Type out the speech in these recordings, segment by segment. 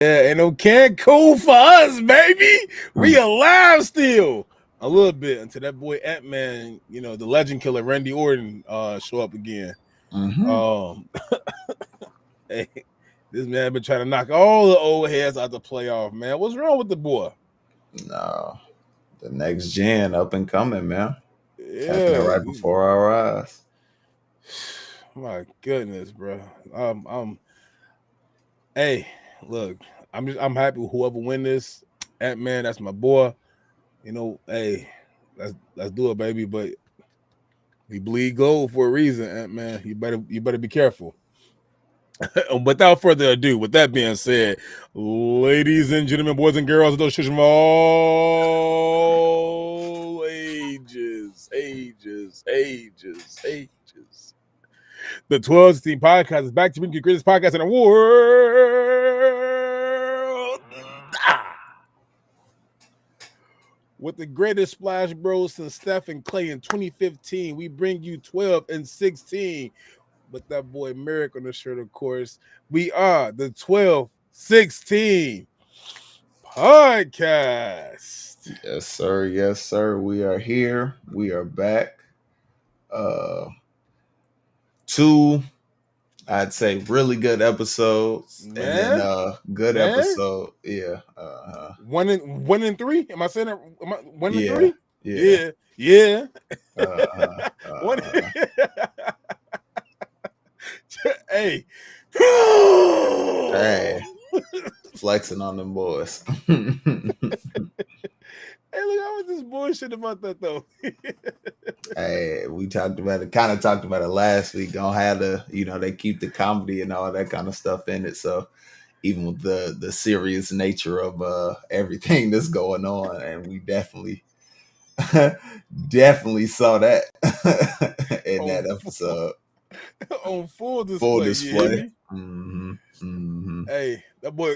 Yeah, ain't no can cool for us, baby. We alive still. A little bit until that boy Ant-Man, the legend killer Randy Orton show up again. Mm-hmm. Hey, this man been trying to knock all the old heads out the playoff, man. What's wrong with the boy? No, the next gen up and coming, man. Happening Yeah. right before our eyes. My goodness, bro. Hey, look, I'm happy with whoever win this. Ant-Man, that's my boy. Hey, let's do it, baby. But we bleed gold for a reason, Ant-Man. You better be careful. Without further ado, with that being said, ladies and gentlemen, boys and girls, those children of all ages, the 12 Team Podcast is back to bring you the greatest podcast in the world. With the greatest Splash Bros since Steph and Clay in 2015, we bring you 12 and 16. With that boy Merrick on the shirt, of course. We are the 12-16 Podcast. Yes, sir. Yes, sir. We are here. We are back. Two, I'd say, really good episodes, and then good episode. Yeah. 1-3. Am I saying that? Am I 1-3? Yeah. Yeah. One. Hey. Hey. Flexing on them boys. Hey, look, I was just bullshit about that though. Hey, we talked about it, kind of talked about it last week. Gonna have they keep the comedy and all that kind of stuff in it. So even with the serious nature of everything that's going on, and we definitely saw that in that episode. On full display. Full display. Yeah. Mm-hmm. Mm-hmm. Hey, that boy.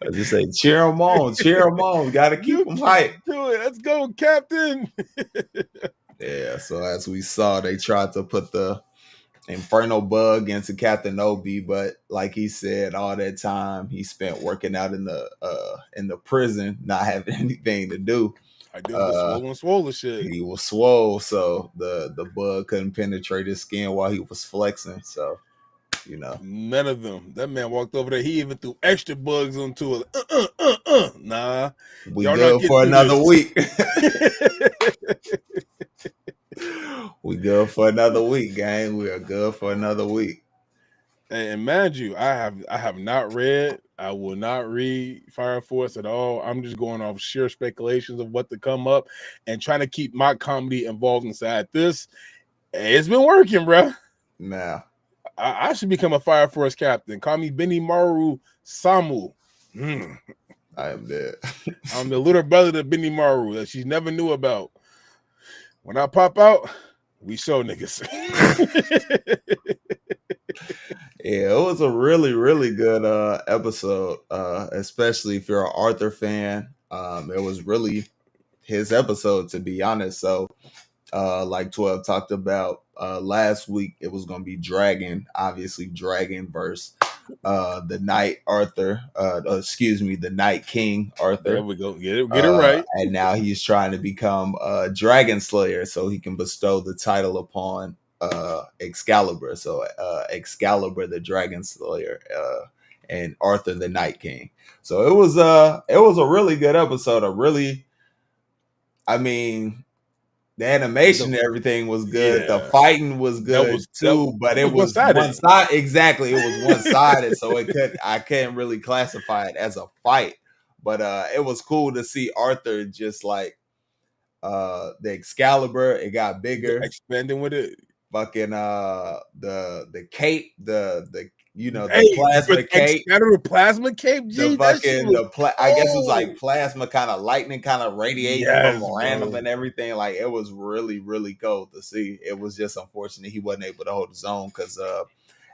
I just say, cheer them on. Got to keep them hyped. Do it. Let's go, Captain. Yeah. So as we saw, they tried to put the Inferno bug into Captain Obi, but like he said, all that time he spent working out in the prison, not having anything to do. I did the swollen shit. He was swole, so the bug couldn't penetrate his skin while he was flexing. So, none of them. That man walked over there. He even threw extra bugs onto it. Nah, we good for another week. We good for another week, gang. We are good for another week. And mind you, I have not read. I will not read Fire Force at all. I'm just going off sheer speculations of what to come up and trying to keep my comedy involved inside this. It's been working, bro. Now, I should become a Fire Force captain. Call me Benimaru Samu. I am dead. I'm the little brother to Benimaru that she never knew about. When I pop out, we show niggas. Yeah, it was a really, really good episode, especially if you're an Arthur fan. It was really his episode, to be honest. So, like 12 talked about last week, it was going to be Dragon, obviously Dragon versus the Night Arthur, the Night King Arthur. There we go. Get it right. And now he's trying to become Dragon Slayer so he can bestow the title upon Excalibur. So Excalibur, the Dragon Slayer, and Arthur, the Night King. So it was a really good episode. The animation and everything was good. Yeah. The fighting was good too, but it was one side. Exactly, it was one-sided, so I couldn't really classify it as a fight. But it was cool to see Arthur just like the Excalibur. It got bigger, expanding with it. Fucking the cape, the plasma cape. Plasma cape, G. I guess it was like plasma, kind of lightning, kind of radiating from random and everything. Like it was really, really cool to see. It was just unfortunate he wasn't able to hold his own because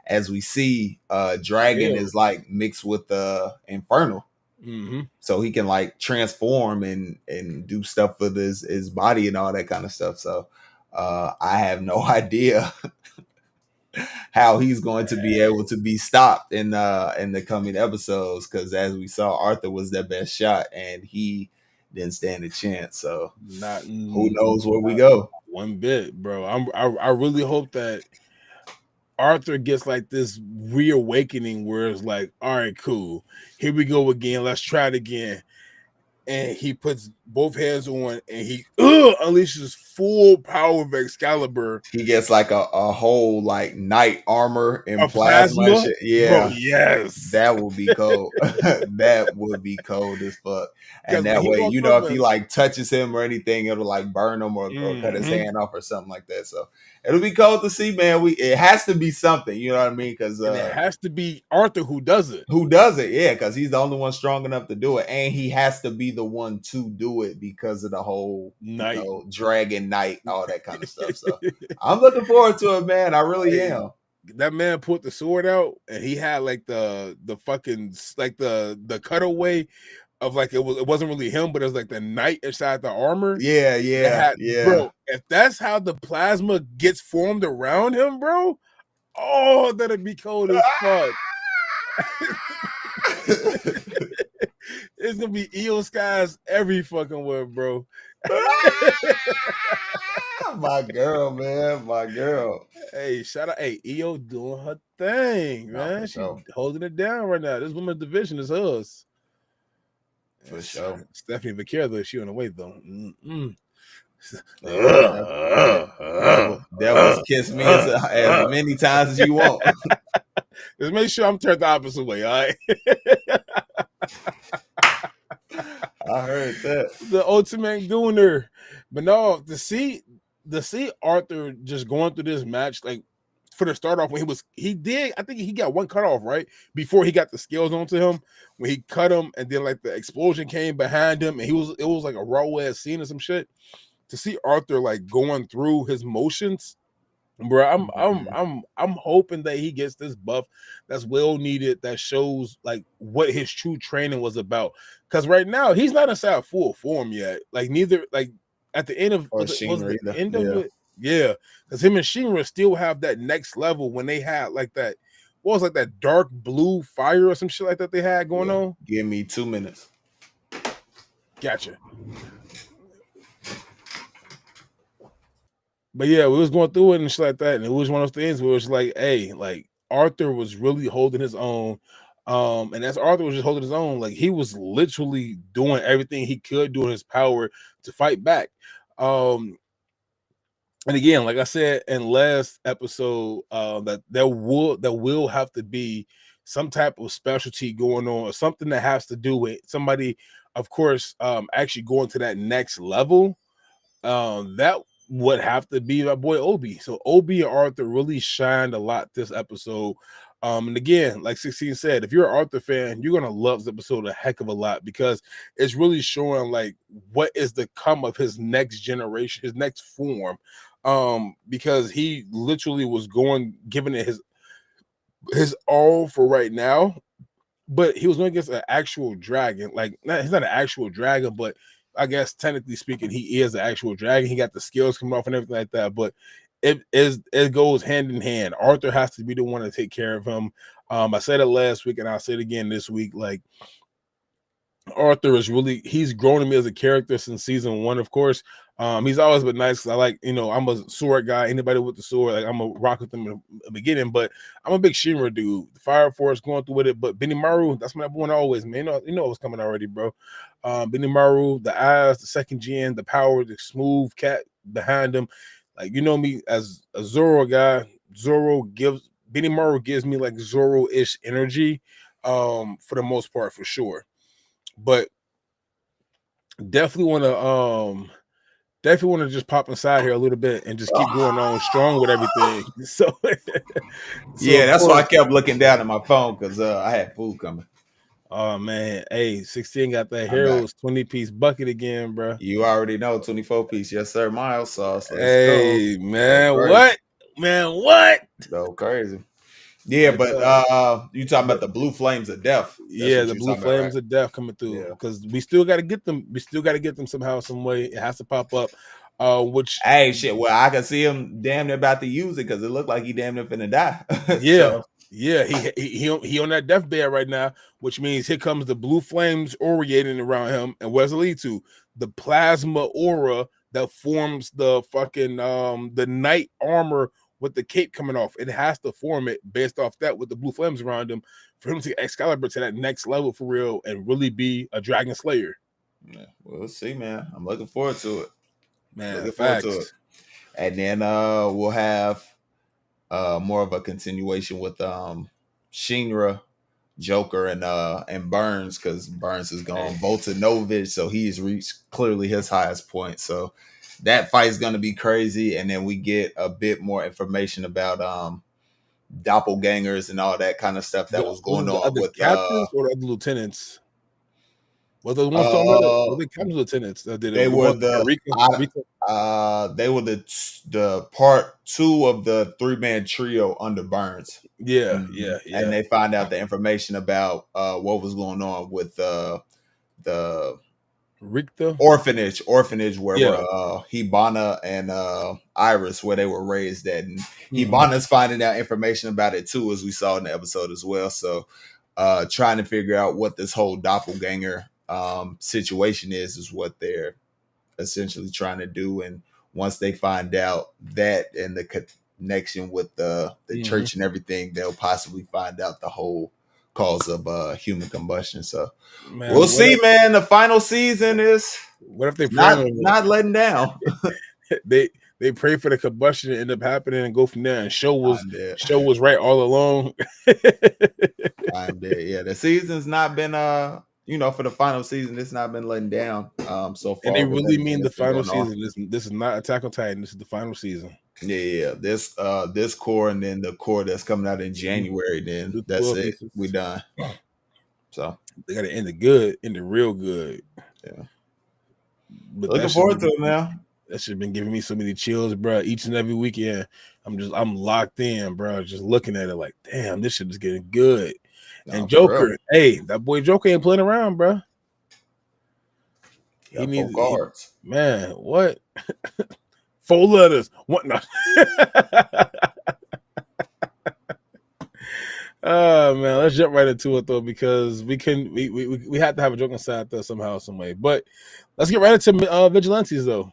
as we see, Dragon is like mixed with the Infernal. Mm-hmm. So he can like transform and do stuff with his body and all that kind of stuff. So I have no idea how he's going to be able to be stopped in the coming episodes. Because as we saw, Arthur was their best shot, and he didn't stand a chance. So Not who knows where we go? one bit, bro. I really hope that Arthur gets like this reawakening where it's like, all right, cool, here we go again. Let's try it again. And he puts both hands on and he unleashes full power of Excalibur. He gets like a whole like knight armor and A plasma. plasma? Shit. Yeah. Bro, yes. That would be cold. That would be cold as fuck. And 'Cause that he way, walks you know, up if he and- like touches him or anything, it'll like burn him or cut his Mhm. hand off or something like that. So it'll be cold to see, man. It has to be something, you know what I mean? Because And it has to be Arthur who does it. who does it? Yeah, because he's the only one strong enough to do it, and he has to be the one to do it because of the whole Night. dragon knight, all that kind of stuff. So I'm looking forward to it, man. I really Hey, am. That man put the sword out and he had like the fucking like the cutaway of like it wasn't really him, but it was like the knight inside the armor. Yeah, yeah, Bro, if that's how the plasma gets formed around him, bro, oh, that'd be cold as fuck. It's gonna be Io Skies every fucking word, bro. My girl, man, my girl. Hey, shout out, hey, Io doing her thing, man. She's holding it down right now. This women's division is hers. For sure. Stephanie Vaquera, she on the way though. Devils kiss me as many times as you want. Just make sure I'm turned the opposite way, all right? I heard that. The ultimate gooner. But no, to see Arthur just going through this match, like for the start off, when I think he got one cut off, right? Before he got the scales onto him, when he cut him, and then like the explosion came behind him, and it was like a raw ass scene or some shit. To see Arthur like going through his motions, bro, I'm hoping that he gets this buff that's well needed, that shows like what his true training was about. Because right now he's not inside full form yet. Like neither, like at the end of it, yeah. Because him and Shinra still have that next level when they had like that. What was like that dark blue fire or some shit like that they had going on? Give me 2 minutes. Gotcha. But yeah, we was going through it and shit like that, and it was one of those things where it was like, hey, like Arthur was really holding his own, and as Arthur was just holding his own, like he was literally doing everything he could do in his power to fight back. And again, like I said in last episode, that there will have to be some type of specialty going on, or something that has to do with somebody, of course, actually going to that next level. That would have to be my boy Obi. So Obi and Arthur really shined a lot this episode. And again, like 16 said, if you're an Arthur fan, you're gonna love this episode a heck of a lot, because it's really showing like what is the come of his next generation, his next form. Because he literally was giving it his all for right now, but he was going against an actual dragon. Like, he's not an actual dragon, but I guess technically speaking, he is an actual dragon. He got the skills coming off and everything like that. But it goes hand in hand. Arthur has to be the one to take care of him. I said it last week and I'll say it again this week. Like, Arthur he's grown to me as a character since season 1, of course. He's always been nice because I like, I'm a sword guy. Anybody with the sword, like, I'm a rock with them in the beginning, but I'm a big Shinra dude. The Fire Force going through with it, but Benimaru, that's my boy always, man. You know what's coming already, bro. Benimaru, the eyes, the second gen, the power, the smooth cat behind him. Like, you know me as a Zoro guy. Benimaru gives me like Zoro-ish energy, for the most part, for sure. But definitely want to just pop inside here a little bit and just keep going on strong with everything. So yeah, that's why I kept looking down at my phone, because I had food coming. Oh man, hey, 16 got that Heroes 20-piece bucket again, bro. You already know, 24-piece, yes sir, mild sauce. Hey man, what? So crazy. Yeah, but you talking about the blue flames of death? Yeah, the blue flames of death coming through, because we still got to get them. We still got to get them somehow, some way. It has to pop up. Which Hey, shit. Well, I can see him damn near about to use it because it looked like he damn near finna die. yeah, yeah, he on that deathbed right now, which means here comes the blue flames oriating around him, and where's it lead to? The plasma aura that forms the fucking the knight armor with the cape coming off. It has to form it based off that with the blue flames around him for him to get Excalibur to that next level for real and really be a dragon slayer. Yeah, we'll see, man. I'm looking forward to it. Man, Looking forward to it. facts. And then we'll have more of a continuation with Shinra, Joker, and Burns, because Burns is gone. Voltanovich, so he's reached clearly his highest point. So that fight's gonna be crazy. And then we get a bit more information about doppelgangers and all that kind of stuff that was going on the with captains or the other lieutenants. Were the ones talking about it? Were they captains lieutenants that did it? They were they were the part 2 of the 3-man trio under Burns. Yeah, Mm-hmm. yeah. And they find out the information about what was going on with the Richter orphanage where Hibana and Iris, where they were raised at, and Hibana's finding out information about it too, as we saw in the episode as well. So trying to figure out what this whole doppelganger situation is what they're essentially trying to do. And once they find out that and the connection with the church and everything, they'll possibly find out the whole cause of human combustion. So we'll see, man. The final season is what if they not letting down. they pray for the combustion to end up happening and go from there, and show was right all along. I'm dead. Yeah, the season's not been for the final season, it's not been letting down so far. And they really mean the final season. This is not Attack on Titan. This is the final season. Yeah. This core and then the core that's coming out in January. Then that's it. We done. So they got to end it good, end it real good. Yeah. But looking forward to it, man. That should have been giving me so many chills, bro. Each and every weekend, I'm locked in, bro. Just looking at it like, damn, this shit is getting good. And Joker, hey, that boy Joker ain't playing around, bro. He needs cards, man. What? 4 letters. What? No. Oh man, let's jump right into it though, because we have to have a joking side there somehow, some way. But let's get right into Vigilantes though.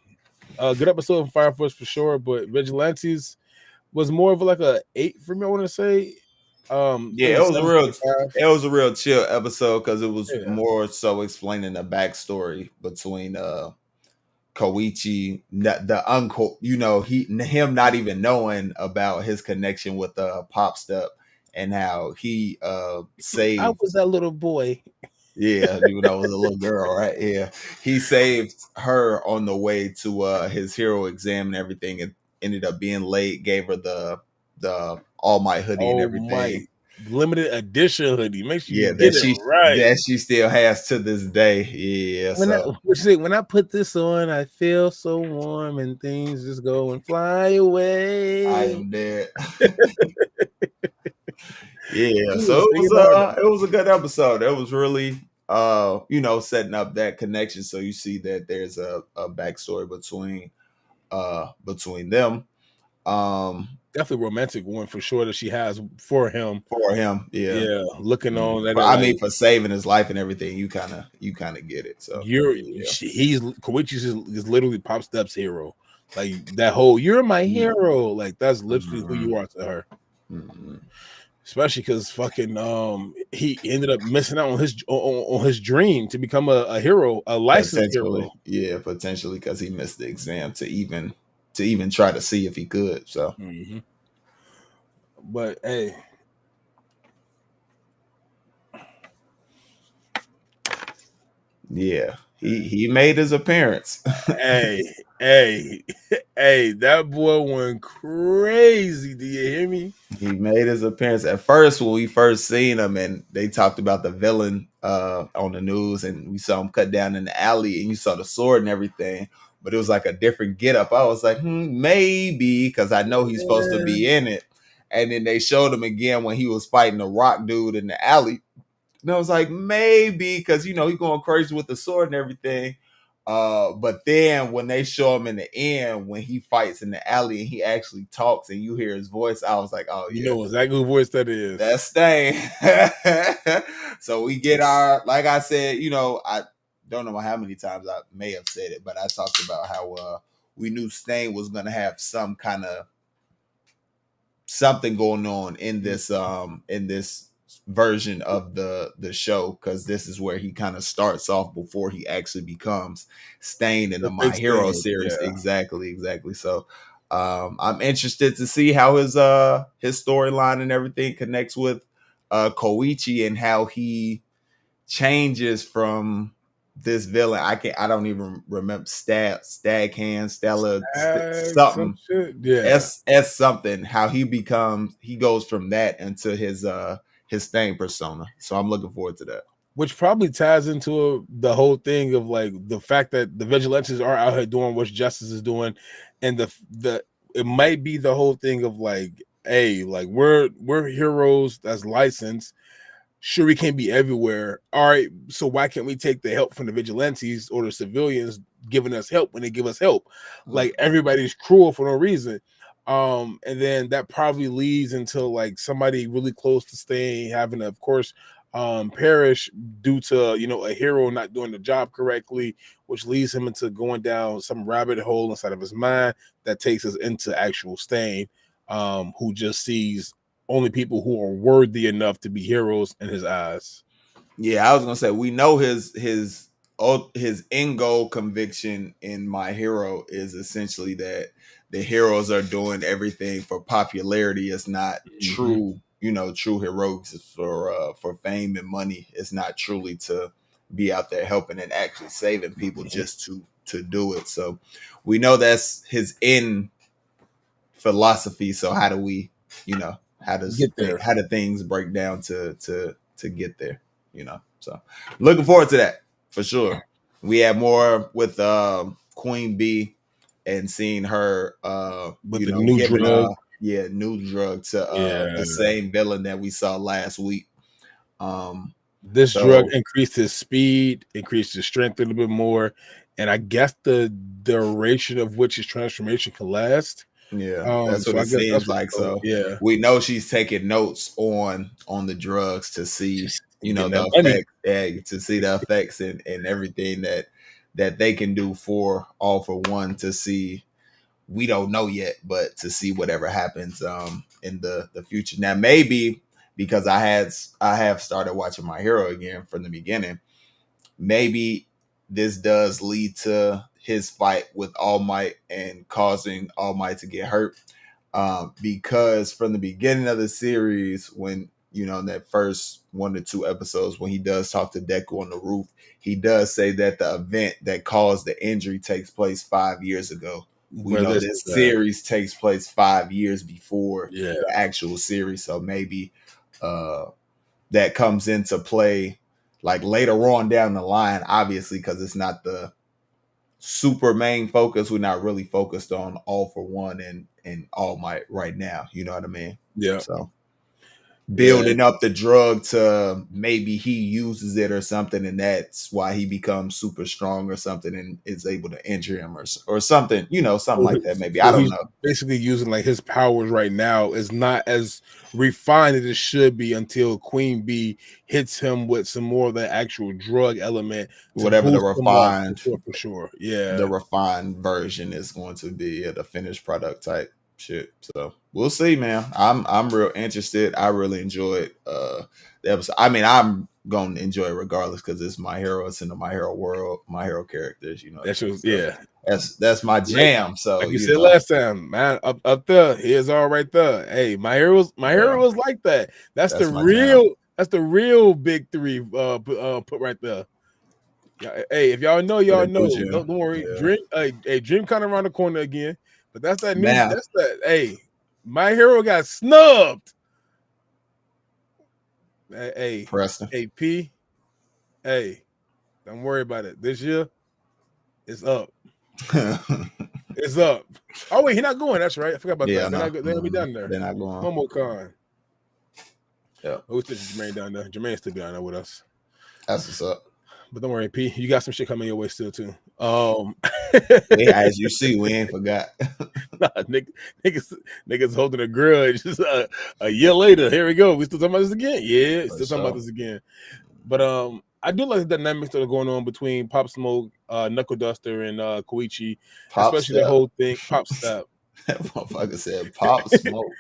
Good episode of Fire Force for sure, but Vigilantes was more of like a 8 for me. I want to say. It was a real chill episode because it was more so explaining the backstory between Koichi, the uncle, him not even knowing about his connection with Pop Step and how he saved. I was that little boy. Yeah, even though I was a little girl, right? Yeah, he saved her on the way to his hero exam and everything, and ended up being late. Gave her the All Might hoodie and everything. Limited edition hoodie. Make sure you get it right. That she still has to this day. Yeah. When I put this on, I feel so warm and things just go and fly away. I am dead. Yeah. So it was a good episode. It was really setting up that connection. So you see that there's a backstory between them. Definitely romantic one for sure that she has for him. Yeah. Looking on that. I mean, for saving his life and everything, you kind of get it. So Koichi is literally Pop Step's hero. Like that whole "you're my hero," like that's literally who you are to her. Mm-hmm. Especially because fucking he ended up missing out on his dream to become a hero, a licensed hero. Yeah, potentially because he missed the exam to even try to see if he could. So, but hey, yeah, he made his appearance. hey, that boy went crazy. Do you hear me? He made his appearance. At first, when we first seen him, and they talked about the villain on the news, and we saw him cut down in the alley, and you saw the sword and everything. But it was like a different getup. I was like, maybe, because I know he's supposed to be in it. And then they showed him again when he was fighting the rock dude in the alley. And I was like, maybe, because, he's going crazy with the sword and everything. But then when they show him in the end, when he fights in the alley and he actually talks and you hear his voice, I was like, oh You yeah, know exactly who voice that is. that's Stain. So we get our, like I said, I don't know how many times I may have said it, but I talked about how we knew Stain was gonna have some kind of something going on in this version of the show, because this is where he kind of starts off before he actually becomes Stain in the My big Hero Stain, series. yeah. Exactly. So I'm interested to see how his storyline and everything connects with Koichi, and how he changes from this villain. I don't even remember Staghan, Stella, Some something. shit, yeah. S something, how he goes from that into his Stain persona. So I'm looking forward to that. Which probably ties into the whole thing of like the fact that the vigilantes are out here doing what justice is doing, and the it might be the whole thing of like, hey, like we're heroes that's licensed. Sure, we can't be everywhere. All right, so why can't we take the help from the vigilantes or the civilians giving us help when they give us help? Like everybody's cruel for no reason. And then that probably leads into like somebody really close to staying having, of course, perish due to a hero not doing the job correctly, which leads him into going down some rabbit hole inside of his mind that takes us into actual Stain, who just sees only people who are worthy enough to be heroes in his eyes. Yeah, I was gonna say, we know his end goal conviction in My Hero is essentially that the heroes are doing everything for popularity. It's not true, true heroics for fame and money. It's not truly to be out there helping and actually saving people just to do it. So we know that's his end philosophy. So how do we, Get there. how do things break down to get there? So looking forward to that for sure. We have more with Queen Bee and seeing her With the new giving drug. new drug to Yeah. the same villain that we saw last week. This So- drug increased his speed, increased his strength a little bit more, and I guess the duration of which his transformation can last. Yeah, that's what So I it guess seems that's like. So yeah. we know she's taking notes on the drugs to see, Just the getting that money. effects, to see the effects and everything that they can do for All for One. To see, we don't know yet, but to see whatever happens in the future. Now maybe because I have started watching My Hero again from the beginning, maybe this does lead to his fight with All Might and causing All Might to get hurt. Because from the beginning of the series, when in that first 1 to 2 episodes, when he does talk to Deku on the roof, he does say that the event that caused the injury takes place 5 years ago. We know this series takes place 5 years before the actual series, so maybe that comes into play like later on down the line, obviously, because it's not the super main focus. We're not really focused on All for One and All Might right now. You know what I mean? Yeah. So building up the drug to maybe he uses it or something, and that's why he becomes super strong or something and is able to injure him or something, something like that. Maybe, I don't know. Basically using like his powers right now is not as refined as it should be until Queen Bee hits him with some more of the actual drug element. Whatever the refined, for sure. Yeah. The refined version is going to be the finished product type shit. So we'll see, man. I'm real interested. I really enjoyed the episode. I mean, I'm gonna enjoy it regardless because it's My Hero. It's in the My Hero world, My Hero characters. That's my jam. So like you said last time, man, up there, here's all right there. Hey, my heroes like that. That's the real jam. That's the real big three put right there. Yeah, hey, if y'all know, y'all know. Don't worry. Yeah. Dream kind of around the corner again. But that's that new. Man. That's that. Hey, My Hero got snubbed. Hey, Preston. Hey, P. Hey, don't worry about it. This year, it's up. It's up. Oh wait, he's not going. That's right. I forgot about that. They're gonna be down there. They're not going. MomoCon. Yeah. We still Jermaine down there. Jermaine still be down there with us. That's what's up. But don't worry, P. You got some shit coming your way still too. Yeah, as you see, we ain't forgot. Nah, niggas holding a grudge. Just a year later, here we go. We still talking about this again? Yeah, still talking about this again. But I do like the dynamics that are going on between Pop Smoke, Knuckle Duster, and Koichi, Pop especially Step. the whole thing. Pop Step. That motherfucker said Pop Smoke.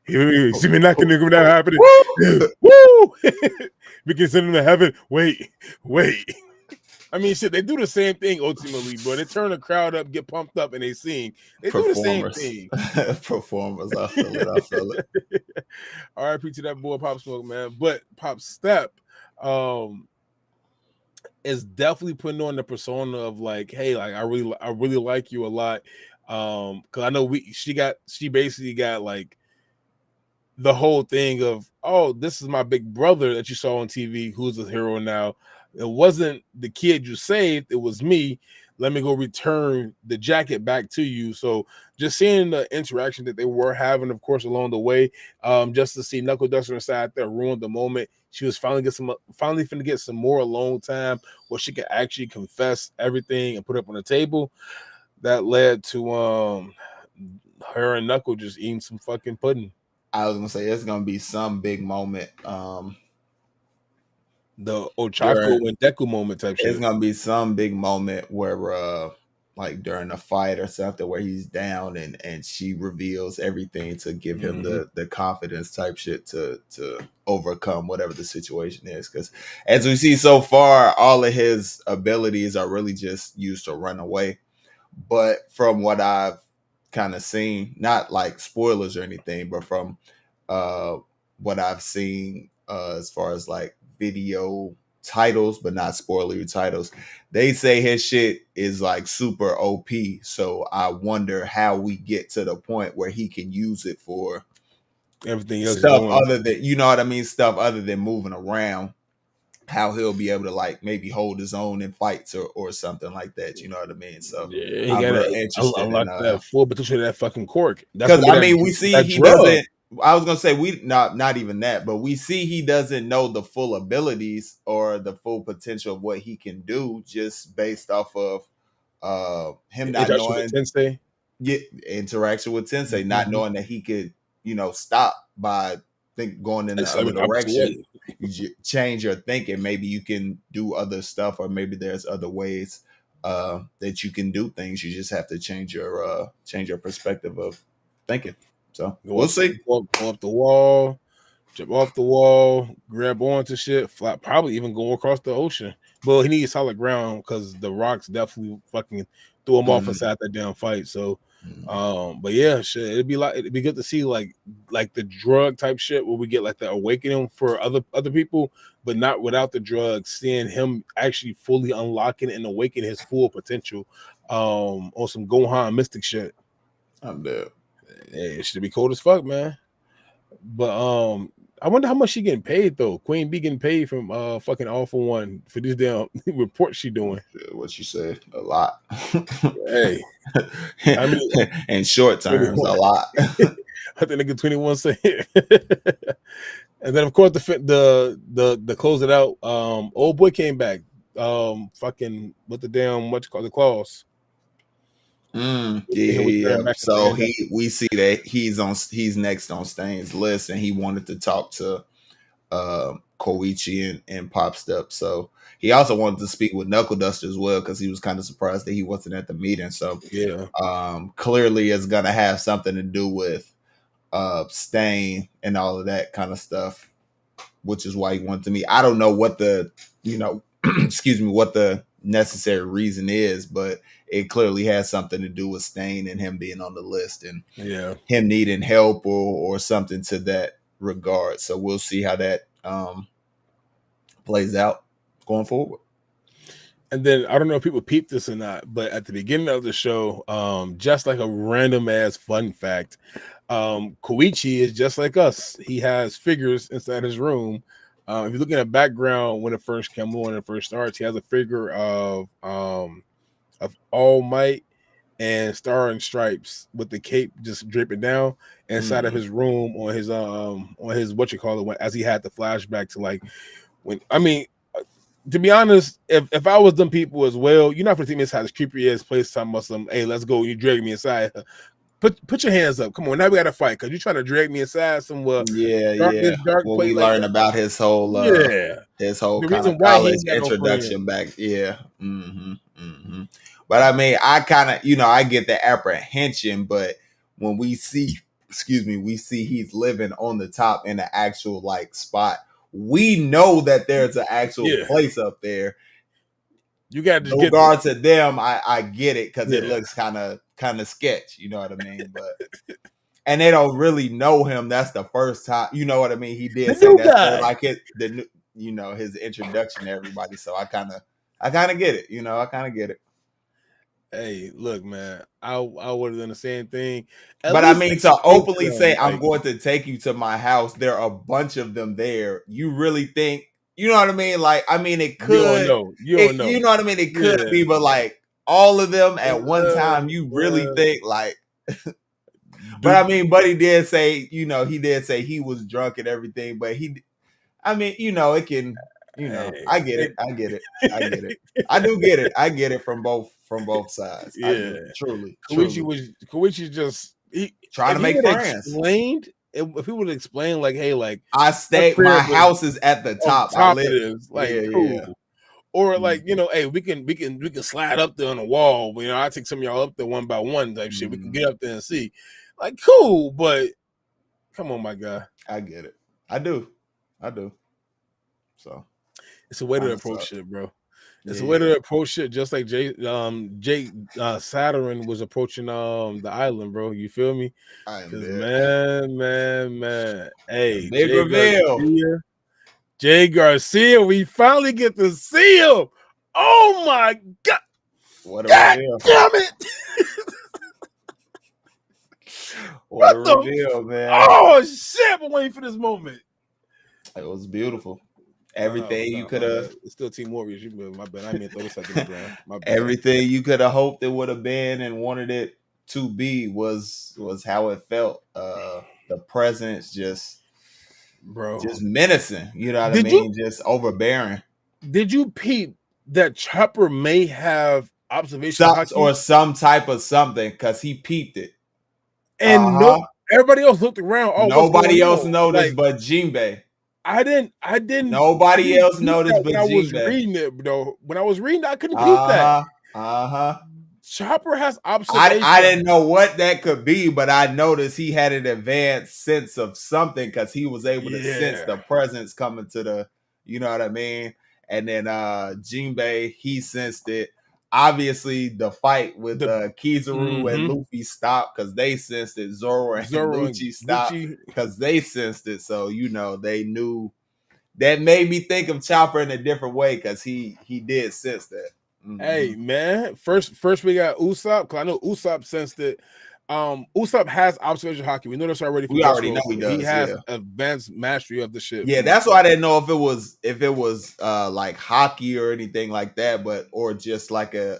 You see me knocking, nigga, without happening. Woo! We can send him to heaven. Wait. I mean, shit, they do the same thing ultimately, bro. They turn the crowd up, get pumped up, and they sing. They do the same thing. Performers. I feel it. R.I.P. to that boy Pop Smoke, man. But Pop Step is definitely putting on the persona of like, hey, like I really like you a lot. Because I know she basically got like the whole thing of, oh, this is my big brother that you saw on TV, who's a hero now. It wasn't the kid you saved, it was me. Let me go return the jacket back to you. So just seeing the interaction that they were having, of course, along the way, just to see Knuckle Duster inside there ruined the moment. She was finally finna get some more alone time where she could actually confess everything and put it up on the table. That led to her and Knuckle just eating some fucking pudding. I was gonna say it's gonna be some big moment. The Ochako and Deku moment type shit. It's gonna be some big moment where like during a fight or something where he's down and she reveals everything to give him the confidence type shit to overcome whatever the situation is. Because as we see so far, all of his abilities are really just used to run away. But from what I've kind of seen, not like spoilers or anything, but from what I've seen as far as like video titles, but not spoilery titles, they say his shit is like super OP. So I wonder how we get to the point where he can use it for everything else, stuff other than, you know what I mean, stuff other than moving around. How he'll be able to like maybe hold his own in fights or something like that. You know what I mean? So yeah, I'm real interested unlock that full potential of that fucking cork. Because I mean, we see he doesn't. I was gonna say we not even that, but we see he doesn't know the full abilities or the full potential of what he can do just based off of him not knowing Tensei. Yeah, interaction with Tensei, not knowing that he could, stop by going in the other direction. You change your thinking. Maybe you can do other stuff, or maybe there's other ways that you can do things. You just have to change your perspective of thinking. So we'll see. Go up the wall, jump off the wall, grab onto shit, fly, probably even go across the ocean. But he needs solid ground because the rocks definitely fucking threw him off inside that damn fight. So, but yeah, shit, it'd be good to see like the drug type shit where we get like the awakening for other people, but not without the drugs. Seeing him actually fully unlocking and awakening his full potential, on some Gohan mystic shit. I'm dead. Hey, it should be cold as fuck, man. But I wonder how much she getting paid though. Queen B getting paid from fucking All For One for these damn reports she doing. What she said, a lot. Hey, I mean, in short terms, 21. A lot. I think nigga 21 say it. And then of course the close it out. Old boy came back. Fucking with the damn what you call the claws. Yeah. So we see that he's next on Stain's list, and he wanted to talk to Koichi and Pop Step. So he also wanted to speak with Knuckle Duster as well, because he was kind of surprised that he wasn't at the meeting. So yeah, clearly it's gonna have something to do with Stain and all of that kind of stuff, which is why he wanted to meet. I don't know what the excuse me, what the necessary reason is, but it clearly has something to do with Stain and him being on the list and him needing help or something to that regard. So we'll see how that plays out going forward. And then I don't know if people peeped this or not, but at the beginning of the show, just like a random ass fun fact, Koichi is just like us. He has figures inside his room. If you look at the background when it first came on and it first starts, he has a figure of All Might and Star and Stripes with the cape just dripping down inside of his room on his what you call it, as he had the flashback to like when to be honest, if I was them people as well, you're not gonna take me inside this creepy ass place talking about some, hey, let's go. You drag me inside. Put your hands up. Come on, now we gotta fight because you're trying to drag me inside somewhere Yeah. dark When place we like learn about yeah. his whole The kind reason of why he college ain't got no friends. introduction back. Yeah. But I mean, I kind of, I get the apprehension, but when we see, we see he's living on the top in an actual like spot. We know that there's an actual Yeah. place up there. You gotta just No get there. regard to them, I get it because it Yeah. looks kind of sketch, you know what I mean? But and they don't really know him. That's the first time, you know what I mean? He The did say new that's sort of guy. like his introduction to everybody. So I kind of get it, I kind of get it. Hey, look, man, I would have done the same thing. At But I least mean, to explain to openly them, say I'm like, going to take you to my house, there are a bunch of them there. You really think, you know what I mean? Like, I mean, it you don't could, know. You don't know. you know what I mean? It could Yeah. be, but like all of them at one time, you really Well, think like. But I dude, mean, Buddy did say, he did say he was drunk and everything. But I mean, it can, hey, I get it, I get it, I get it, I do get it, I get it from both sides. I yeah. do, truly, Koichi just trying if to he make would have friends. explained if he would have explained like, hey, like I our stay. My crib is house is at the on top. I top of live. this, like Yeah, cool. yeah. Or like, hey, we can slide up there on the wall. I take some of y'all up there one by one type shit. We can get up there and see. Like, cool, but come on, my guy. I get it. I do. So It's a way to approach shit, bro. It's a way to approach shit, just like Jake Saturn was approaching the island, bro. You feel me? Because man, hey, big reveal. Jay Garcia, we finally get to see him. Oh my god! What a God reveal! Damn it! What a reveal, man! Oh shit! I'm waiting for this moment. It was beautiful. Everything you could have. It's still Team Warriors. My bad. I mean, throw this at the ground. My bad. Everything you could have hoped it would have been and wanted it to be was how it felt. The presence just menacing. You know what I mean? Just overbearing. Did you peep that Chopper may have observation or some type of something because he peeped it, and everybody else looked around. Oh, nobody else noticed but Jinbei. I didn't. Nobody else noticed but Jinbei. When I was reading it, though. When I was reading, I couldn't peep that. Chopper has observation. I didn't know what that could be, but I noticed he had an advanced sense of something because he was able to sense the presence coming to the, you know what I mean? And then Jinbei, he sensed it. Obviously, the fight with Kizaru and Luffy stopped because they sensed it. Zoro and Lucci stopped because they sensed it. So, they knew. That made me think of Chopper in a different way because he did sense that. Hey man, first we got Usopp because I know Usopp sensed it. Usopp has observation hockey. We know this already. We already know he does. He has advanced mastery of the shit. Yeah, that's why I didn't know if it was like hockey or anything like that, or just like an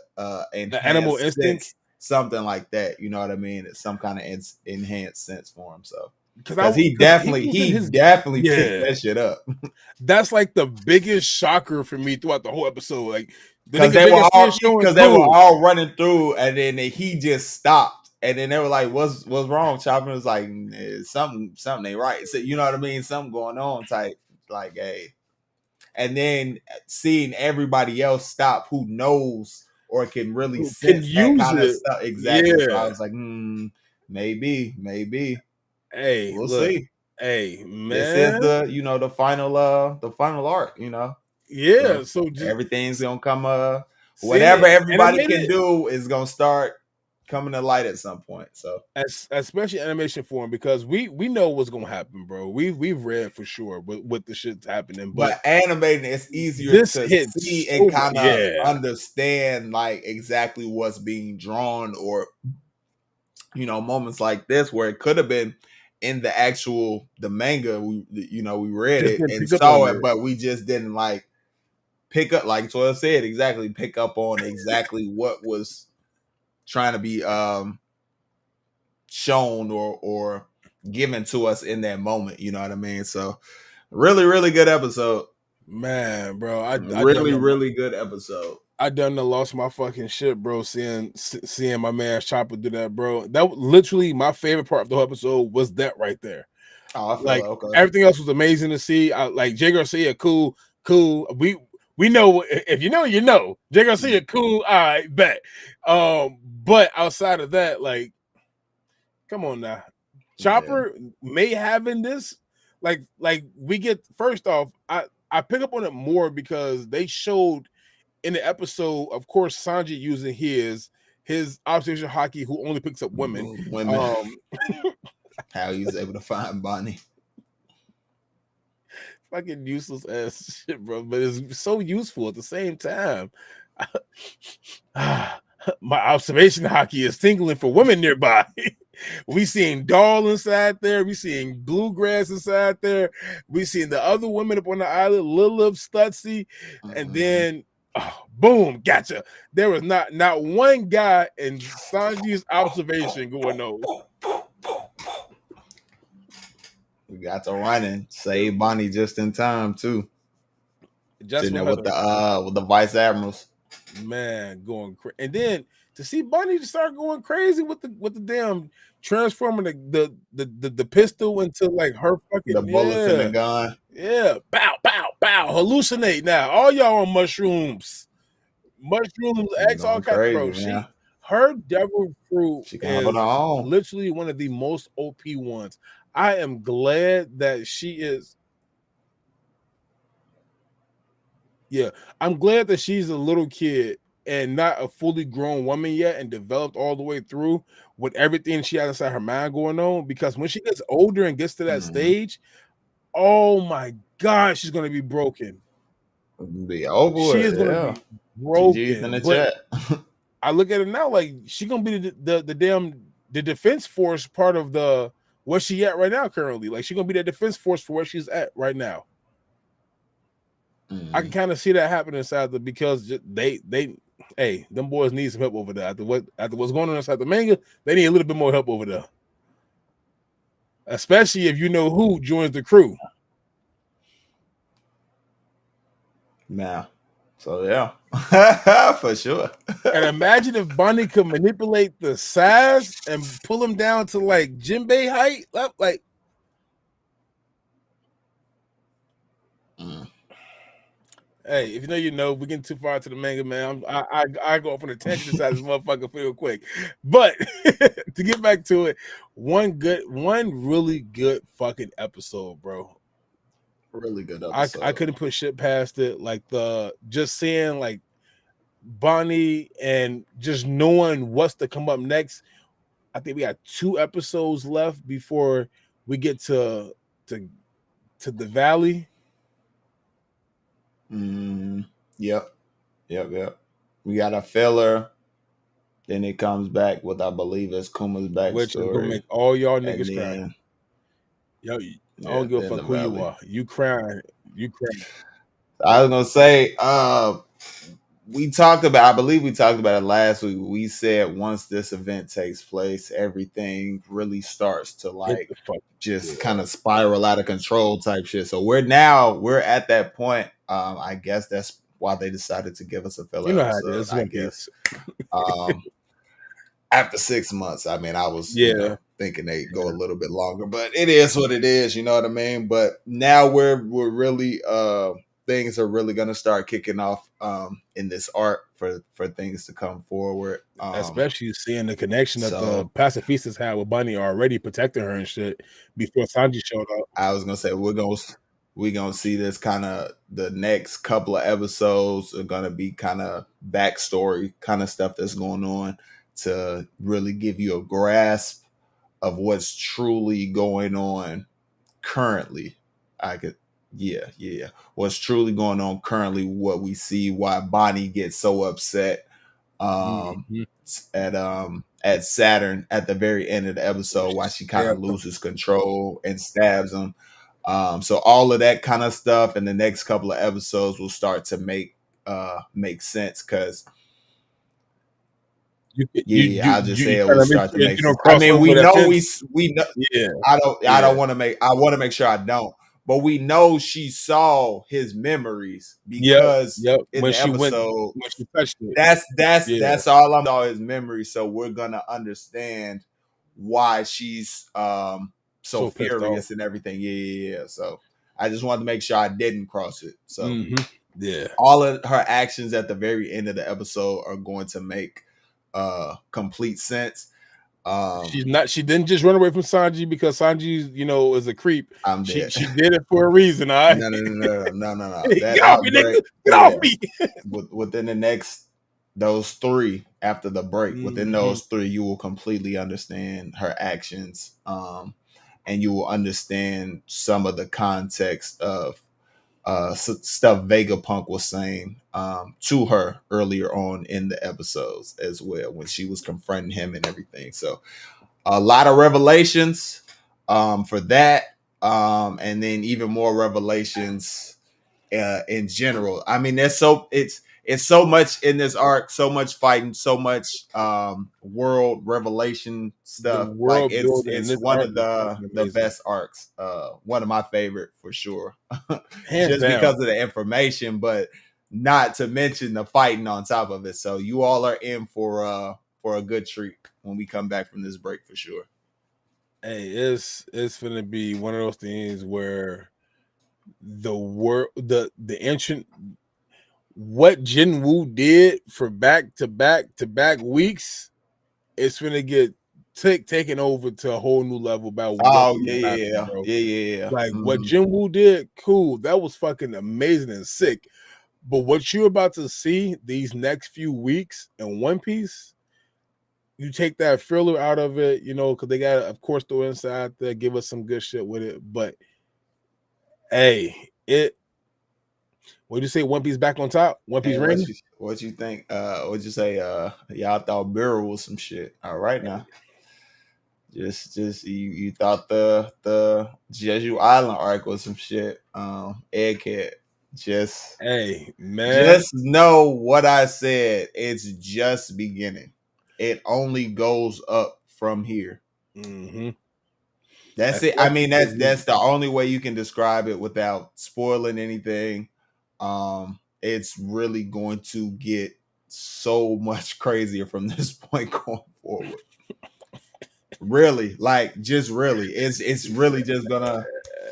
animal instinct, something like that. You know what I mean? It's some kind of enhanced sense for him. So because he definitely picked that shit up. That's like the biggest shocker for me throughout the whole episode. Like because they were all running through, and then he just stopped, and then they were like, "What's wrong?" Chopper was like, "Something ain't right." So you know what I mean? Something going on, type like, hey. And then seeing everybody else stop who knows or can really sense that kind of stuff. Exactly. Yeah. So I was like, maybe. Hey, we'll see. Hey, man, this is the final arc. Yeah. So everything's gonna come. Whatever everybody can do is gonna start coming to light at some point. So especially animation form, because we know what's gonna happen, bro. We've read for sure what the shit's happening, but animating it's easier to see and kind of understand like exactly what's being drawn, or moments like this where it could have been in the manga. We read it and saw it, but we just didn't like pick up, like Toya said, exactly pick up on exactly what was trying to be shown or given to us in that moment. You know what I mean? So really, really good episode. Man, bro, Really good episode. I done lost my fucking shit, bro. Seeing my man Chopper do that, bro. That literally my favorite part of the whole episode was that right there. Oh, I feel Like okay. everything else was amazing to see. Like Jay Garcia, cool. We know if you know, you know. Jay Garcia, cool. All right, bet. But outside of that, like, come on now, Chopper may having this, like we get first off. I pick up on it more because they showed in the episode, of course, Sanji using his observation hockey, who only picks up women. How he's able to find Bonnie. Fucking useless ass shit, bro. But it's so useful at the same time. My observation hockey is tingling for women nearby. We seeing Doll inside there. We seeing Bluegrass inside there. We seeing the other women up on the island, Lilith, Stutzy, and then boom, gotcha. There was not one guy in Sanji's observation going over. We got to run and save Bonnie just in time too. Just with the vice admirals. Man, going crazy, and then to see Bonnie start going crazy with the damn transforming the pistol into like her fucking the bullets in the gun. Yeah, bow, hallucinate now. All y'all on mushrooms, X all kinds, bro. Her devil fruit is literally one of the most OP ones. I am glad that she is. Yeah, I'm glad that she's a little kid and not a fully grown woman yet and developed all the way through with everything she has inside her mind going on. Because when she gets older and gets to that stage, oh my God, she's going to be broken. Be over. She is going to be broken. In the chat. I look at it now like she's going to be the defense force part of the where she at right now currently. Like she's going to be the defense force for where she's at right now. I can kind of see that happening inside because them boys need some help over there. After what's going on inside the manga, they need a little bit more help over there. Especially if you know who joins the crew. Now, so yeah, for sure. And imagine if Bonnie could manipulate the size and pull him down to like Jinbei height, like. Hey, if you know, you know. We're getting too far to the manga, man. I go off on a tangent inside this motherfucker real quick. But to get back to it, one really good fucking episode, bro. Really good episode. I couldn't put shit past it. Like just seeing like Bonnie and just knowing what's to come up next. I think we got 2 episodes left before we get to the valley. Yep. We got a filler. Then it comes back with, I believe, it's Kuma's backstory, which is gonna make all y'all niggas cry. Yo, I don't give a fuck who you are. You crying. I was gonna say, we talked about. I believe we talked about it last week. We said once this event takes place, everything really starts to like just kind of spiral out of control type shit. So we're at that point. I guess that's why they decided to give us a filler. You know how it is. I guess. After 6 months, I mean, I was thinking they'd go a little bit longer, but it is what it is. You know what I mean? But now we're really things are really going to start kicking off in this arc for things to come forward. Especially seeing the connection that the pacifistas had with Bunny already protecting her and shit before Sanji showed up. I was gonna say we're gonna see this kind of the next couple of episodes are gonna be kind of backstory kind of stuff that's going on to really give you a grasp of what's truly going on currently. What's truly going on currently, what we see, why Bonnie gets so upset at Saturn at the very end of the episode, why she kind of loses control and stabs him. So all of that kind of stuff in the next couple of episodes will start to make sense because I'll just say it will start to make sense. I mean, we know. I want to make sure I don't. but we know she saw his memories because Yep. in the episode When she touched it. that's all I'm all his memories. So we're gonna understand why she's so pissed off. furious and everything. Yeah. So I just wanted to make sure I didn't cross it. So yeah, all of her actions at the very end of the episode are going to make complete sense. She didn't just run away from Sanji because Sanji, is a creep. I'm dead. She did it for a reason. All right? No. Get off me, nigga. Get off me. Within the next those three after the break, within those three, you will completely understand her actions, and you will understand some of the context of stuff Vegapunk was saying to her earlier on in the episodes as well when she was confronting him and everything. So a lot of revelations for that, and then even more revelations in general. I mean, it's so much in this arc, so much fighting, so much world revelation stuff. Like it's one of the best arcs. One of my favorite for sure. Just down. because of the information, but not to mention the fighting on top of it. So you all are in for a good treat when we come back from this break for sure. Hey, it's gonna be one of those things where the ancient what Jinwoo did for back to back weeks, it's gonna get taken over to a whole new level about bro. Like what Jinwoo did, cool. That was fucking amazing and sick. But what you're about to see these next few weeks in One Piece, you take that filler out of it, because they got, of course, throw inside there, give us some good shit with it. But hey, what'd you say? One Piece back on top? One Piece reigning? What you think? What'd you say? Y'all thought Beryl was some shit. All right now. Just you thought the Jeju Island arc was some shit. Egghead. Hey man, just know what I said. It's just beginning. It only goes up from here. That's it. I mean, that's the only way you can describe it without spoiling anything. It's really going to get so much crazier from this point going forward. Really, it's really just gonna,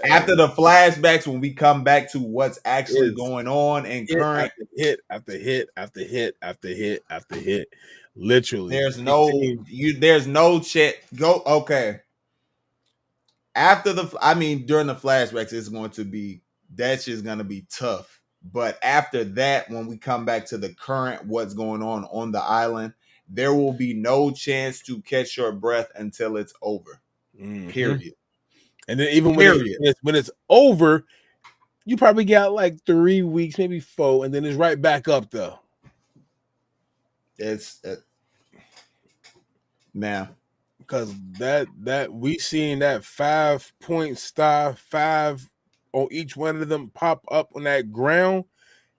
after the flashbacks, when we come back to what's actually going on and current hit after hit after hit after hit after hit. Literally, there's no chat. Go okay. After during the flashbacks, it's going to be, that's just going to be tough. But after that, when we come back to the current, what's going on the island, there will be no chance to catch your breath until it's over. Period. And then even when it's over, you probably got like 3 weeks, maybe 4, and then it's right back up though. It's man. Because that we seen that 5-point star, 5 on each one of them pop up on that ground,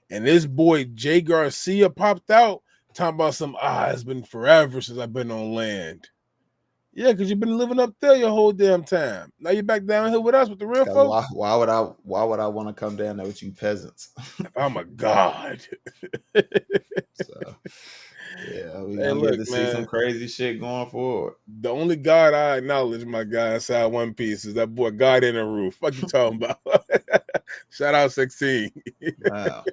and this boy Jay Garcia popped out talking about it's been forever since I've been on land. Yeah, because you've been living up there your whole damn time. Now you're back down here with us with the real folks. Why would I want to come down there with you peasants? Oh my God. So yeah, we're gonna get to see some crazy shit going forward. The only God I acknowledge, my guy, inside One Piece is that boy God in the roof. Fuck you talking about? Shout out 16. Wow.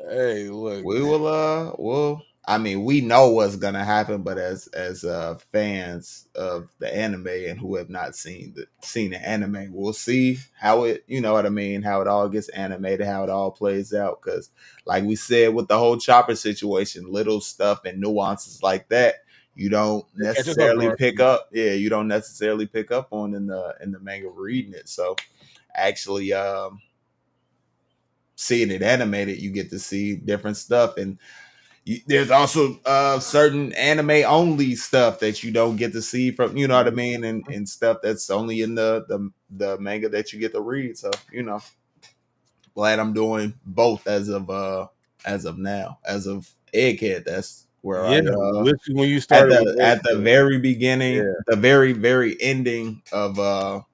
Hey, look. We will we know what's gonna happen, but as fans of the anime and who have not seen the anime, we'll see how it, how it all gets animated, how it all plays out. Because like we said with the whole Chopper situation, little stuff and nuances like that, you don't necessarily pick up. Yeah, you don't necessarily pick up on in the manga reading it. So actually, seeing it animated, you get to see different stuff. And there's also certain anime only stuff that you don't get to see from, what I mean, and stuff that's only in the manga that you get to read. So glad I'm doing both as of now, as of Egghead. That's where when you started at the very beginning, the very very ending of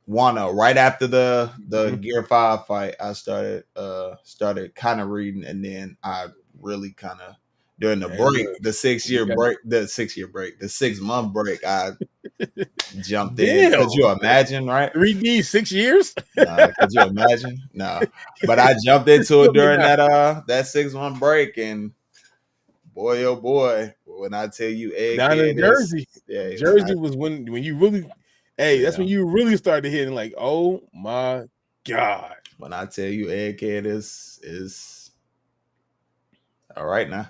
right after the Mhm. Gear 5 fight, I started kind of reading, and then I really kind of during the Hey, look, break, the 6 year you got break, the 6 month break, I jumped in. damn Could you imagine, right? 3D 6 years. Nah, could you imagine? No. But I jumped into it Feel me during now. that 6 month break, and boy, oh boy, when I tell you Down in Egghead is, Jersey. yeah, Jersey was when you really, hey, that's yeah, when you really started hitting like, oh my god. when I tell you Egghead is all right now.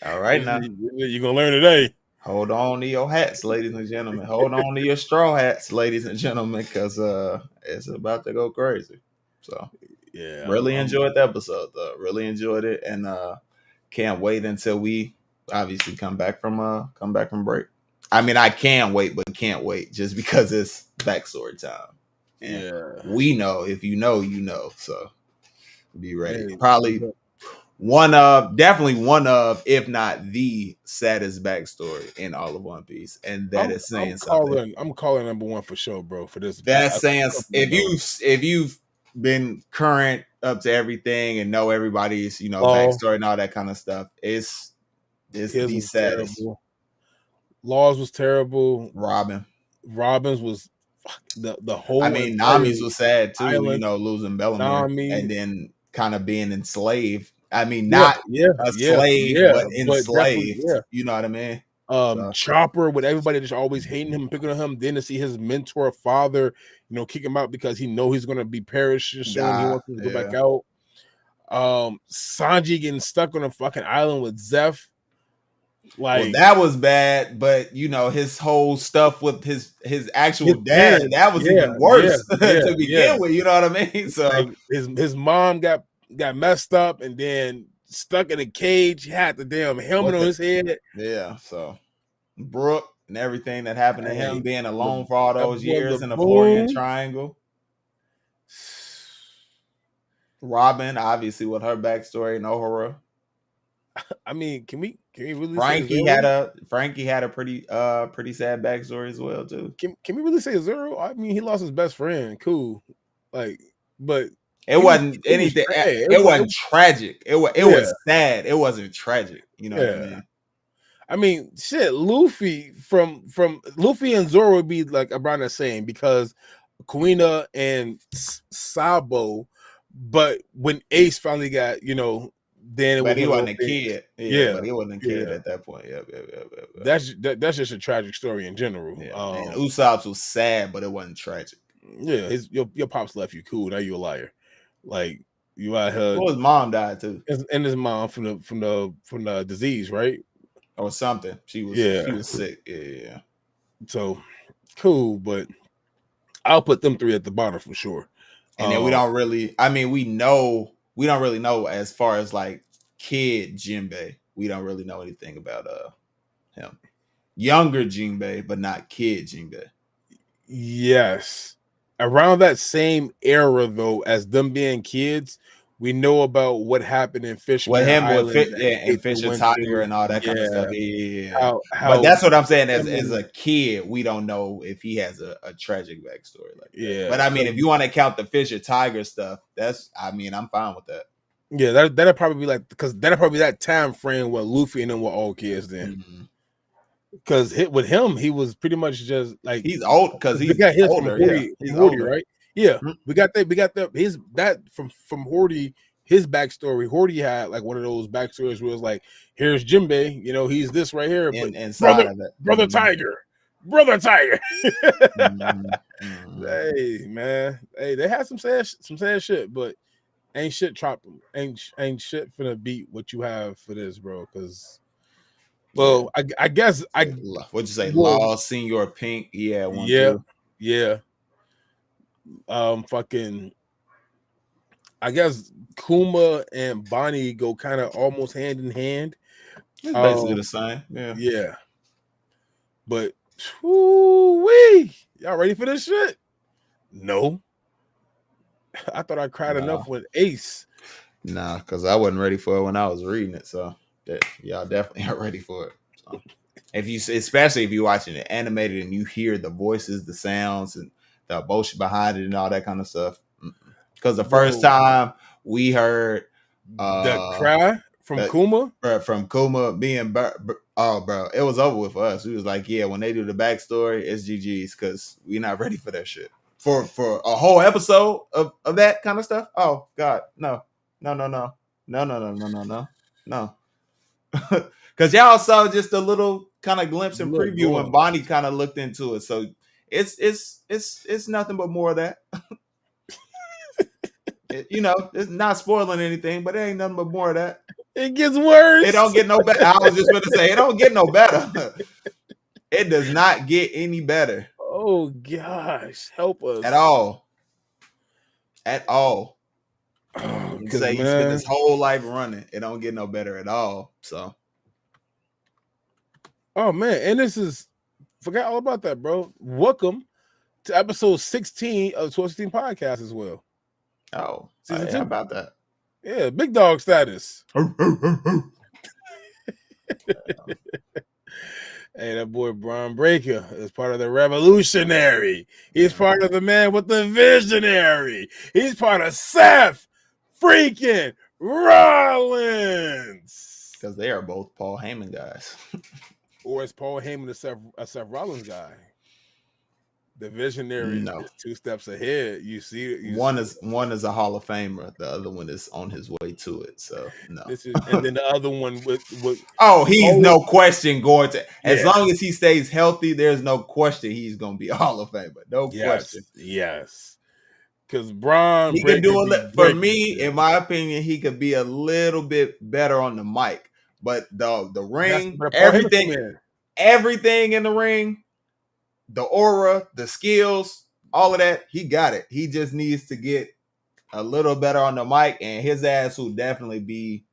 All right now. You're gonna learn today. Hold on to your hats, ladies and gentlemen. Hold on to your straw hats, ladies and gentlemen, because it's about to go crazy. So Yeah, really enjoyed the episode though. Really enjoyed it, and can't wait until we obviously come back from break. I mean, I can wait, but can't wait just because it's backstory time. And yeah. we know, if you know, you know. So be ready. Hey, Probably definitely one of, if not the saddest backstory in all of One Piece, and that is saying something. I'm calling number one for sure, bro. For this, That's a saying couple of if those. you've been current up to everything and know everybody's Law, backstory and all that kind of stuff, it's his the was saddest. terrible. Laws was terrible. Robin. Robbins was the I whole mean, entire Nami's was sad too. island. Losing Bellamere Nami, and then kind of being enslaved. I mean, yeah, not yeah, a yeah, slave, yeah, but but definitely, enslaved. yeah. You know what I mean? So Chopper with everybody just always hating him, picking on him. Then to see his mentor father, kick him out because he know he's gonna be perishing soon. He die. wants him to go back Yeah. out. Sanji getting stuck on a fucking island with Zeph. Well, Like that was bad, but his whole stuff with his actual his dad, parents, that was yeah, even yeah, worse yeah, to yeah. begin with. You know what I mean? So Like his mom got messed up and then stuck in a cage. He had the damn helmet what on the his head. yeah, so Brooke and everything that happened to him Hey, being alone for all that those boy years in the Florian Laboon. Triangle. Robin, obviously, with her backstory and Ohara. I mean, can we really say Frankie had a pretty sad backstory as well too. Can we really say Zoro? I mean, he lost his best friend. Cool, like, but It wasn't it was anything. hey, It wasn't tragic. It yeah, was sad. It wasn't tragic. You know what I yeah. mean? I mean, shit. Luffy from Luffy and Zoro would be like around the same because Kuina and Sabo. But when Ace finally got, then it was But he one of wasn't those a things. kid. Yeah, Yeah, but he wasn't a kid yeah. at that point. Yep. That's just a tragic story in general. Yeah. And Usopp's was sad, but it wasn't tragic. Yeah, your pops left you. Cool. Now you a liar. Like you out here. Well, his mom died too, And his mom from the disease, right? or something. She Yeah. was sick. Yeah. So cool, but I'll put them three at the bottom for sure. And then we don't really. I mean, we don't really know as far as like kid Jinbei. We don't really know anything about him. Younger Jinbei, but not kid Jinbei. Yes. Around that same era, though, as them being kids, we know about what happened in Well, Fishman him with Island that and Aether Fisher went Tiger through. and all that kind of stuff. Yeah. Yeah. But How that's what I'm saying. As him a kid, we don't know if he has a tragic backstory like that. yeah. But I mean, if you want to count the Fisher Tiger stuff, I'm fine with that. Yeah, that'll probably be like because that'll probably be that time frame where Luffy and them were all kids then. Mm-hmm. Because with him, he was pretty much just like He's old because we he's got his older. from Yeah, he's Horty, older. right? Yeah, Mhm. we got that his that from Horty, his backstory. Horty had like one of those backstories where it's like, here's Jinbei, he's this right here, but Inside of it, brother Tiger. Mm-hmm. Hey man, hey, they had some sad shit, but ain't shit chopping, ain't shit finna beat what you have for this, bro. Because well, I guess what'd you say? well, Law, Senior Pink. Yeah, one, yeah, two. yeah. Fucking, I guess Kuma and Bonnie go kind of almost hand in hand. It's basically the same. Yeah. Yeah. But wee, y'all ready for this shit? No. I thought I cried enough with Ace. Nah, because I wasn't ready for it when I was reading it. So y'all definitely aren't ready for it. So. especially if you're watching it animated and you hear the voices, the sounds, and the emotion behind it and all that kind of stuff. Because the first time we heard the cry from Kuma, being oh, bro, it was over with for us. We was like, yeah, when they do the backstory, it's GG's because we're not ready for that shit. For a whole episode of that kind of stuff. Oh God, no. Because y'all saw just a little kind of glimpse and preview when Bonnie kind of looked into it. So it's nothing but more of that. It's not spoiling anything, but it ain't nothing but more of that. It gets worse. It don't get no better. I was just going to say, it don't get no better. It does not get any better. Oh, gosh. Help us. At all. Say he spent his whole life running. It don't get no better at all. So. Oh, man. And this is, forgot all about that, bro. Welcome to episode 16 of the 1216 podcast as well. Oh, season 2. How about that? Yeah, big dog status. Hey, that boy Bron Breakker is part of the revolutionary. He's part of the man with the visionary. He's part of Seth freaking Rollins. Because they are both Paul Heyman guys. Or is Paul Heyman a Seth Rollins guy? The visionary is 2 steps ahead. You see, one is a Hall of Famer. The other one is on his way to it. So no. And then the other one with he's no question going to. As long as he stays healthy, there's no question he's going to be a Hall of Famer. No question. Yes. Because Bron, he can do it. For me, in my opinion, he could be a little bit better on the mic. But the ring, everything in the ring. The aura, the skills, all of that, he got it. He just needs to get a little better on the mic, and his ass will definitely be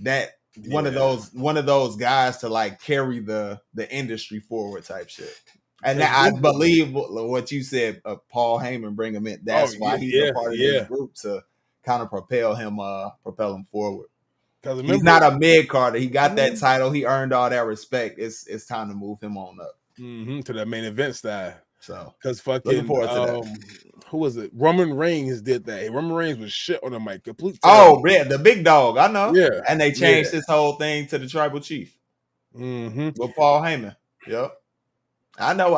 that one of those guys to like carry the industry forward type shit. And I believe what you said, Paul Heyman bring him in. That's why he's a part of this group to kind of propel him forward. He's not a mid carder. He got that title. He earned all that respect. It's time to move him on up. To the main event style. So because fucking who was it? Roman Reigns did that. Roman Reigns was shit on the mic. Complete. Yeah, the big dog. I know. Yeah, and they changed this whole thing to the Tribal Chief with Paul Heyman. Yep. I know.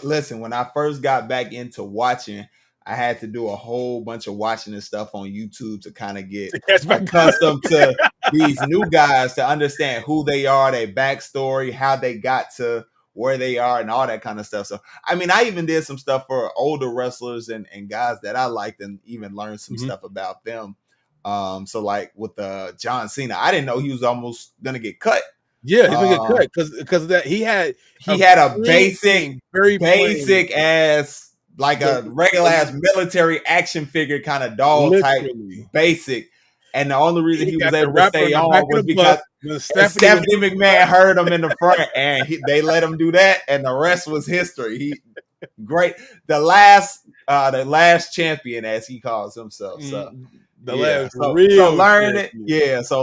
Listen. When I first got back into watching, I had to do a whole bunch of watching this stuff on YouTube to kind of get accustomed to these new guys, to understand who they are, their backstory, how they got to where they are, and all that kind of stuff. So, I mean, I even did some stuff for older wrestlers and guys that I liked, and even learned some stuff about them. So like with John Cena, I didn't know he was almost gonna get cut. Yeah, he's gonna get cut because that he had a very basic ass, like a regular ass military action figure kind of doll type, basic. And the only reason he was able to stay on was because Stephanie McMahon heard him in the front, and they let him do that, and the rest was history. Great, the last champion, as he calls himself. So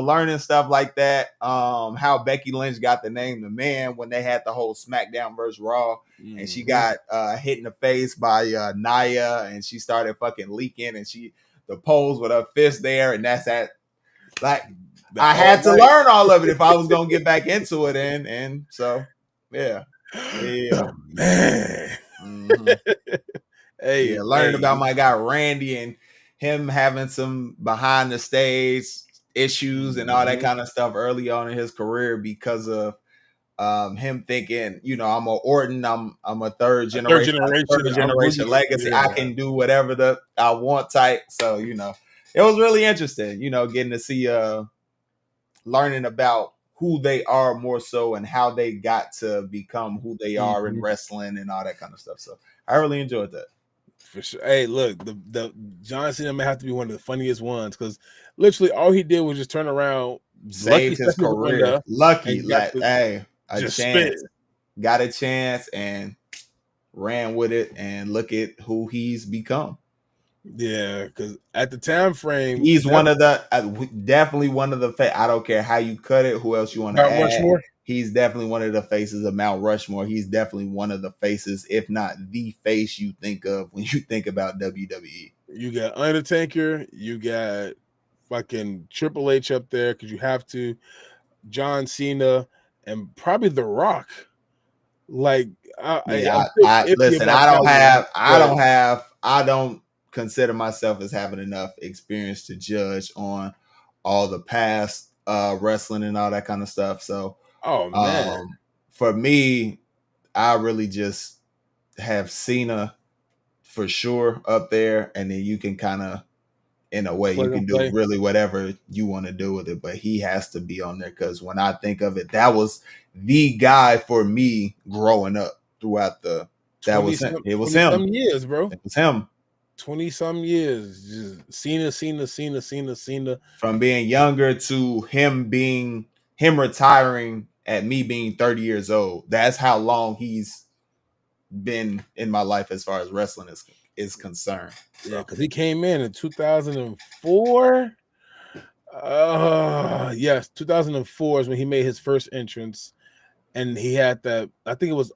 learning stuff like that. How Becky Lynch got the name The Man when they had the whole SmackDown versus Raw, and she got hit in the face by Nia, and she started fucking leaking, and the pose with her fist there, and that's that. Like I had to learn all of it if I was gonna get back into it, and so yeah. Oh, man. Learned about my guy Randy and him having some behind the stage issues and all that kind of stuff early on in his career because of him thinking, I'm a Orton, I'm a third generation legacy. I can do whatever I want type. So, it was really interesting, getting to see learning about who they are more so and how they got to become who they are in wrestling and all that kind of stuff. So I really enjoyed that. For sure. Hey, look, the John Cena may have to be one of the funniest ones because literally all he did was just turn around, saved his career. Lucky, got a chance and ran with it, and look at who he's become. Yeah, because at the time frame, he's one of the definitely one of the. I don't care how you cut it. Who else you want to add? he's definitely one of the faces of Mount Rushmore. He's definitely one of the faces, if not the face you think of when you think about WWE. You got Undertaker, you got fucking Triple H up there because you have to, John Cena, and probably The Rock. Like, I'm still I iffy listen. about that one, but I don't consider myself as having enough experience to judge on all the past wrestling and all that kind of stuff. So, oh man, for me, I really just have Cena for sure up there, and then you can kind of, in a way, you plug can and do play. really whatever you want to do with it. But he has to be on there because when I think of it, that was the guy for me growing up throughout the. That 20 was him. some It was 20 him. some years, bro. It was him. 20 some years. Just Cena. From being younger to him retiring at me being 30 years old. That's how long he's been in my life as far as wrestling is concerned. So. Yeah, because he came in 2004. Yes, 2004 is when he made his first entrance, and he had that. I think it was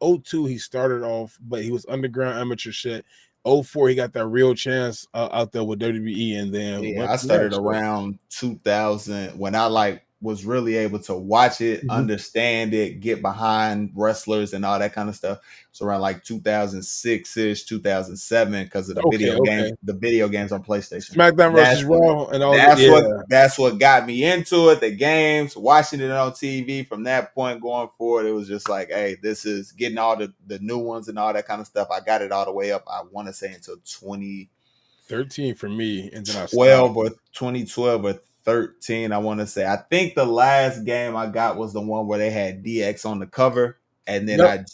02 he started off, but he was underground amateur shit. 04 he got that real chance out there with WWE, and then Yeah, went I from there. started around 2000 when I was really able to watch it, understand it, get behind wrestlers and all that kind of stuff. So around like 2006-ish, 2007 because of the Okay, video games on PlayStation. SmackDown versus Raw and all that. That's what got me into it. The games, watching it on TV. From that point going forward, it was just like, hey, this is getting all the new ones and all that kind of stuff. I got it all the way up. I want to say until 2013 for me, and then I 12 stopped. or 2012 or 13, I want to say. I think the last game I got was the one where they had DX on the cover, and then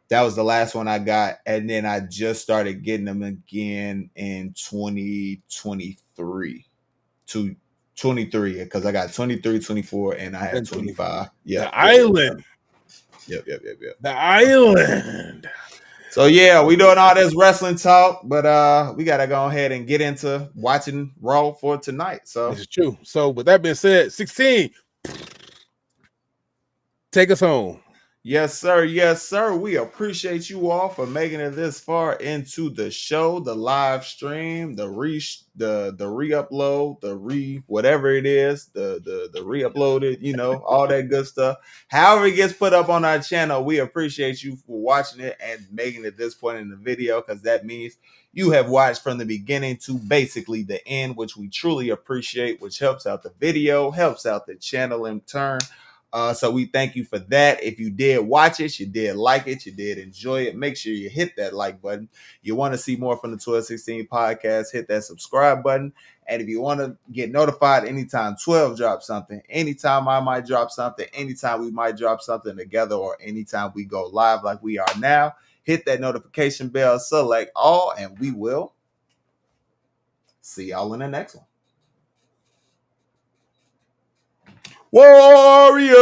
that was the last one I got, and then I just started getting them again in 2023 to 23 because I got 23, 24, and I had 25. Yeah, the island. Yep. The island. So yeah, we doing all this wrestling talk, but we gotta go ahead and get into watching Raw for tonight. So This is true. So with that being said, 16. Take us home. yes, sir. We appreciate you all for making it this far into the show, the live stream, the re-upload, whatever it is, the re-uploaded, all that good stuff. However it gets put up on our channel, we appreciate you for watching it and making it this point in the video, because that means you have watched from the beginning to basically the end, which we truly appreciate, which helps out the video, helps out the channel in turn. So we thank you for that. If you did watch it, you did like it, you did enjoy it, make sure you hit that like button. You want to see more from the 1216 podcast, hit that subscribe button. And if you want to get notified anytime 12 drops something, anytime I might drop something, anytime we might drop something together, or anytime we go live like we are now, hit that notification bell, select all, and we will see y'all in the next one. Warriors!